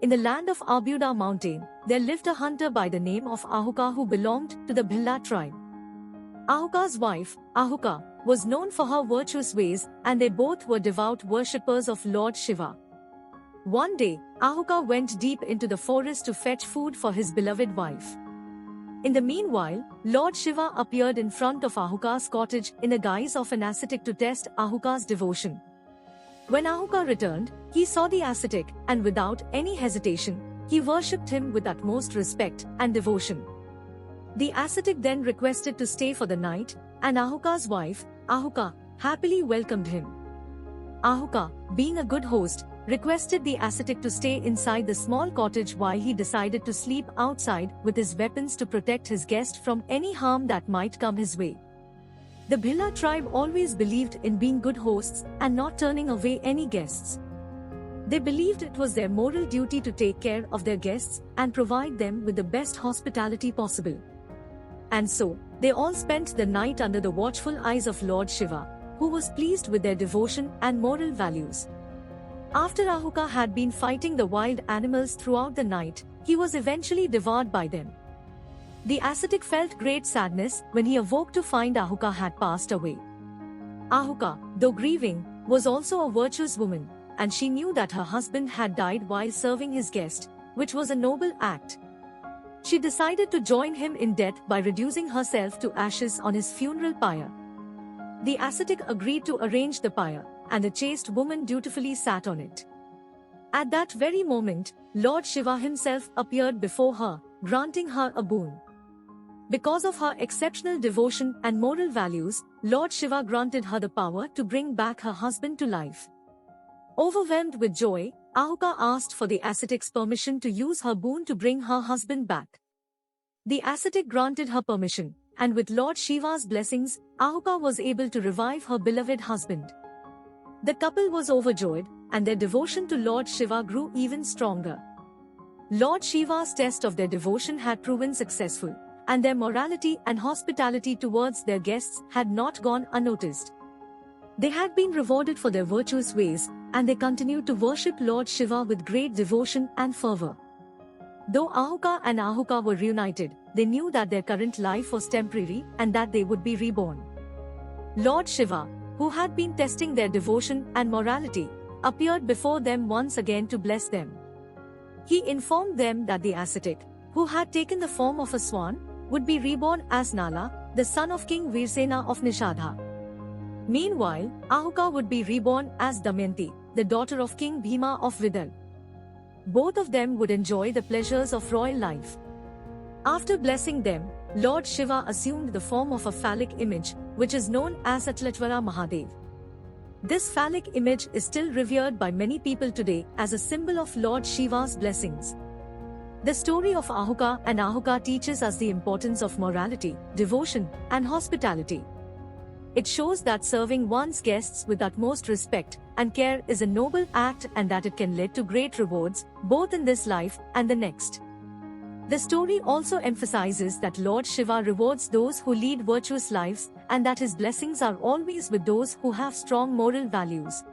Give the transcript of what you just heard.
in the land of Abuda mountain, there lived a hunter by the name of Aahuka who belonged to the Bhilla tribe. Aahuka's wife, Aahuka, was known for her virtuous ways, and they both were devout worshippers of Lord Shiva. One day, Aahuka went deep into the forest to fetch food for his beloved wife. In the meanwhile, Lord Shiva appeared in front of Aahuka's cottage in the guise of an ascetic to test Aahuka's devotion. When Aahuka returned, he saw the ascetic, and without any hesitation, he worshipped him with utmost respect and devotion. The ascetic then requested to stay for the night, and Aahuka's wife, Aahuka, happily welcomed him. Aahuka, being a good host, requested the ascetic to stay inside the small cottage while he decided to sleep outside with his weapons to protect his guest from any harm that might come his way. The Bhilla tribe always believed in being good hosts and not turning away any guests. They believed it was their moral duty to take care of their guests and provide them with the best hospitality possible. And so, they all spent the night under the watchful eyes of Lord Shiva, who was pleased with their devotion and moral values. After Aahuka had been fighting the wild animals throughout the night, he was eventually devoured by them. The ascetic felt great sadness when he awoke to find Aahuka had passed away. Aahuka, though grieving, was also a virtuous woman, and she knew that her husband had died while serving his guest, which was a noble act. She decided to join him in death by reducing herself to ashes on his funeral pyre. The ascetic agreed to arrange the pyre, and the chaste woman dutifully sat on it. At that very moment, Lord Shiva himself appeared before her, granting her a boon. Because of her exceptional devotion and moral values, Lord Shiva granted her the power to bring back her husband to life. Overwhelmed with joy, Aahuka asked for the ascetic's permission to use her boon to bring her husband back. The ascetic granted her permission, and with Lord Shiva's blessings, Aahuka was able to revive her beloved husband. The couple was overjoyed, and their devotion to Lord Shiva grew even stronger. Lord Shiva's test of their devotion had proven successful, and their morality and hospitality towards their guests had not gone unnoticed. They had been rewarded for their virtuous ways, and they continued to worship Lord Shiva with great devotion and fervor. Though Aahuka and Aahukaa were reunited, they knew that their current life was temporary and that they would be reborn. Lord Shiva, who had been testing their devotion and morality, appeared before them once again to bless them. He informed them that the ascetic, who had taken the form of a swan, would be reborn as Nala, the son of King Veersena of Nishadha. Meanwhile, Aahuka would be reborn as Damayanti, the daughter of King Bhima of Vidal. Both of them would enjoy the pleasures of royal life. After blessing them, Lord Shiva assumed the form of a phallic image, which is known as Atlatwara Mahadev. This phallic image is still revered by many people today as a symbol of Lord Shiva's blessings. The story of Aahuka and Aahukaa teaches us the importance of morality, devotion, and hospitality. It shows that serving one's guests with utmost respect and care is a noble act and that it can lead to great rewards, both in this life and the next. The story also emphasizes that Lord Shiva rewards those who lead virtuous lives and that his blessings are always with those who have strong moral values.